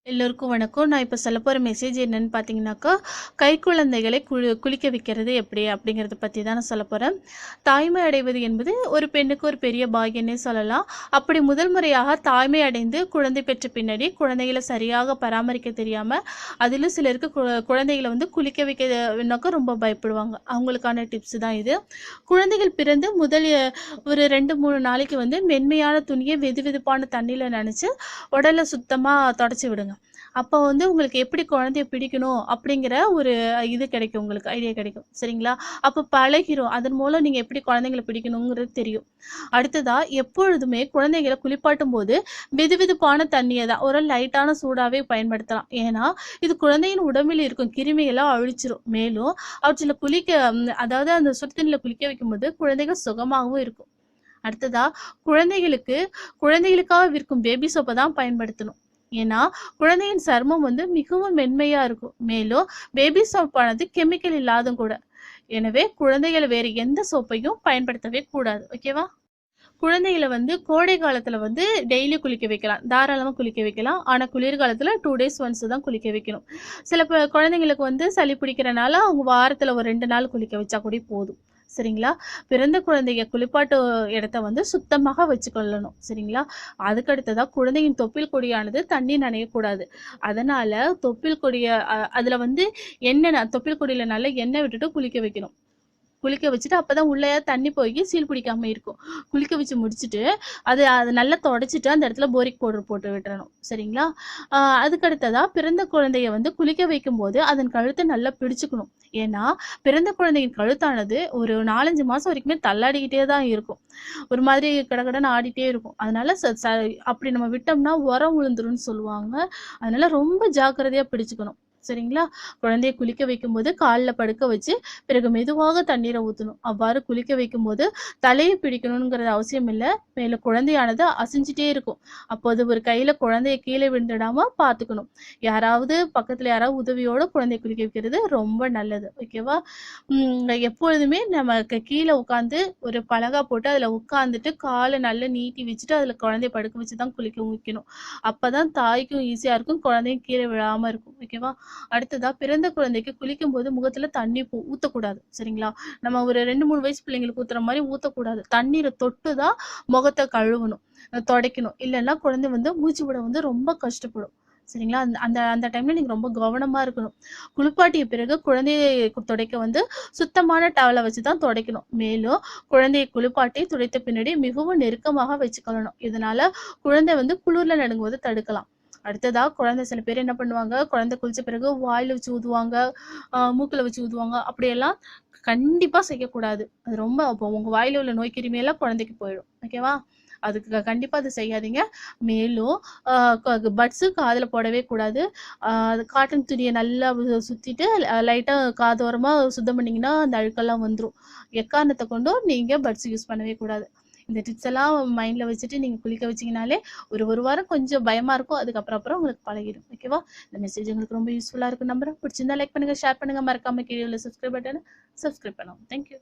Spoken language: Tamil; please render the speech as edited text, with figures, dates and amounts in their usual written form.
எல்லோருக்கும் வணக்கம். நான் இப்போ சொல்ல போகிற மெசேஜ் என்னன்னு பார்த்தீங்கன்னாக்கா, கைக்குழந்தைகளை குளிக்க வைக்கிறது எப்படி அப்படிங்கிறத பற்றி தான் நான் சொல்ல போகிறேன். தாய்மை அடைவது என்பது ஒரு பெண்ணுக்கு ஒரு பெரிய பாக்கியன்னே சொல்லலாம். அப்படி முதல் முறையாக தாய்மை அடைந்து குழந்தை பெற்ற பின்னாடி குழந்தைகளை சரியாக பராமரிக்க தெரியாமல், அதிலும் சிலருக்கு குழந்தைகளை வந்து குளிக்க வைக்கனாக்கா ரொம்ப பயப்படுவாங்க. அவங்களுக்கான டிப்ஸ் தான் இது. குழந்தைகள் பிறந்து முதல் ஒரு 2-3 நாளைக்கு வந்து மென்மையான துணியை வெதுவெதுப்பான தண்ணியில் நனைச்சு உடலை சுத்தமாக தொடச்சி விடுங்க. அப்போ வந்து உங்களுக்கு எப்படி குழந்தைய பிடிக்கணும் அப்படிங்கிற ஒரு இது கிடைக்கும், உங்களுக்கு ஐடியா கிடைக்கும். சரிங்களா? அப்போ பழகிரும். அதன் மூலம் நீங்கள் எப்படி குழந்தைங்களை பிடிக்கணுங்கிறது தெரியும். அடுத்ததா எப்பொழுதுமே குழந்தைகளை குளிப்பாட்டும் போது வெதுவெதுப்பான தண்ணியை தான் ஒரு லைட்டான சூடாகவே பயன்படுத்தலாம். ஏன்னா இது குழந்தையின் உடம்பில் இருக்கும் கிருமிகளாக அழிச்சிரும். மேலும் அவற்றில் அதாவது அந்த சுடுதண்ணியில் குளிக்க வைக்கும்போது குழந்தைகள் சுகமாகவும் இருக்கும். அடுத்ததா குழந்தைகளுக்காக விற்கும் பேபி சோப்பை தான் பயன்படுத்தணும். ஏன்னா குழந்தையின் சருமம் வந்து மிகவும் மென்மையா இருக்கும். மேலும் பேபி சோப்பானது கெமிக்கல் இல்லாதும் கூட. எனவே குழந்தைகளை வேறு எந்த சோப்பையும் பயன்படுத்தவே கூடாது. ஓகேவா? குழந்தைகளை வந்து கோடை காலத்துல வந்து டெய்லி குளிக்க வைக்கலாம், தாராளமாக குளிக்க வைக்கலாம். ஆனால் குளிர்காலத்தில் 2 days ஒன்ஸ் தான் குளிக்க வைக்கணும். சில குழந்தைங்களுக்கு வந்து சளி பிடிக்கிறனால அவங்க வாரத்தில் ஒரு 2 நாள் குளிக்க வச்சா கூட போதும். சரிங்களா? பிறந்த குழந்தைய குளிப்பாட்டு இடத்த வந்து சுத்தமாக வச்சுக்கொள்ளணும். சரிங்களா? அதுக்கடுத்ததா குழந்தையின் தொப்பில் கொடியானது தண்ணி நனையக்கூடாது. அதனால தொப்பில் கொடிய அதில் வந்து தொப்பில் கொடியில் நல்லா எண்ணெய் விட்டுட்டு குளிக்க வைக்கணும். குளிக்க வச்சுட்டு அப்பதான் உள்ளே தண்ணி போய் சீல் பிடிக்காம இருக்கும். குளிக்க வச்சு முடிச்சுட்டு அது நல்லா தொடச்சிட்டு அந்த இடத்துல போரிக் பவுடர் போட்டு விட்டுறணும். சரிங்களா? அதுக்கடுத்ததா பிறந்த குழந்தைய வந்து குளிக்க வைக்கும் போது அதன் கழுத்தை நல்லா பிடிச்சுக்கணும். ஏன்னா பிறந்த குழந்தையின் கழுத்தானது ஒரு 4-5 மாசம் வரைக்குமே தள்ளாடிக்கிட்டே தான் இருக்கும். ஒரு மாதிரி கடகடன்னு ஆடிட்டே இருக்கும். அதனால அப்படி நம்ம விட்டோம்னா உரம் விழுந்துரும்னு சொல்லுவாங்க. அதனால ரொம்ப ஜாக்கிரதையா பிடிச்சுக்கணும். சரிங்களா? குழந்தைய குளிக்க வைக்கும்போது காலில் படுக்க வச்சு பிறகு மெதுவாக தண்ணீரை ஊற்றணும். அவ்வாறு குளிக்க வைக்கும்போது தலையை பிடிக்கணுங்கிறது அவசியம் இல்லை. மேலும் குழந்தையானது அசைஞ்சிட்டே இருக்கும். அப்போது ஒரு கையில் குழந்தைய கீழே விழுந்துடாம பார்த்துக்கணும். பக்கத்தில் யாராவது உதவியோட குழந்தைய குளிக்க வைக்கிறது ரொம்ப நல்லது. ஓகேவா? எப்பொழுதுமே நமக்கு கீழே உட்காந்து ஒரு பலகா போட்டு அதில் உட்காந்துட்டு காலை நல்லா நீட்டி வச்சுட்டு அதில் குழந்தைய படுக்க வச்சு தான் குளிக்க வைக்கணும். அப்போதான் தாய்க்கும் ஈஸியாக இருக்கும், குழந்தையும் கீழே விழாமல் இருக்கும். ஓகேவா? அடுத்ததா பிறந்த குழந்தைக்கு குளிக்கும் போது முகத்துல தண்ணி ஊத்தக்கூடாது. சரிங்களா? நம்ம ஒரு 2-3 வயசு பிள்ளைங்களுக்கு ஊத்துற மாதிரி ஊத்தக்கூடாது. தண்ணீரை தொட்டுதான் முகத்தை கழுவணும், துடைக்கணும். இல்லைன்னா குழந்தை வந்து மூச்சு விட வந்து ரொம்ப கஷ்டப்படும். சரிங்களா? அந்த அந்த டைம்ல நீங்க ரொம்ப கவனமா இருக்கணும். குளிப்பாட்டிய பிறகு குழந்தையை துடைக்க வந்து சுத்தமான டவலை வச்சுதான் துடைக்கணும். மேலும் குழந்தையை குளிப்பாட்டி துடைத்த பின்னாடி மிகவும் நெருக்கமாக வச்சுக்கொள்ளணும். இதனால குழந்தை வந்து குளிர்ல நடுங்குவதை தடுக்கலாம். அடுத்ததா குழந்தை சில பேர் என்ன பண்ணுவாங்க, குழந்தை குளிச்ச பிறகு வாயில வச்சு ஊதுவாங்க, மூக்குல வச்சு ஊதுவாங்க. அப்படியெல்லாம் கண்டிப்பா செய்யக்கூடாது. அது ரொம்ப அப்போ உங்க வாயில உள்ள நோய் கிருமியெல்லாம் குழந்தைக்கு போயிடும். ஓகேவா? அதுக்கு கண்டிப்பா அதை செய்யாதீங்க. மேலும் பட்ஸு காதுல போடவே கூடாது. காட்டன் துணியை நல்லா சுத்திட்டு லைட்டா காதோரமா சுத்தம் பண்ணீங்கன்னா அந்த அழுக்கெல்லாம் வந்துடும். எக்காரணத்தை கொண்டும் நீங்க பட்ஸ் யூஸ் பண்ணவே கூடாது. இந்த டிப்ஸ் எல்லாம் மைண்ட்ல வச்சுட்டு நீங்க குளிக்க வச்சீங்கனாலே ஒரு வாரம் கொஞ்சம் பயமா இருக்கும். அதுக்கப்புறம் உங்களுக்கு பழகிடும். ஓகேவா? இந்த மெசேஜ் உங்களுக்கு ரொம்ப யூஸ்ஃபுல்லா இருக்கும் நம்புறேன். பிடிச்சிருந்தா லைக் பண்ணுங்க, ஷேர் பண்ணுங்க, மறக்காம கீழே உள்ள சப்ஸ்கிரைப் பட்டனை சப்ஸ்கிரைப் பண்ணுங்க. தேங்க்யூ.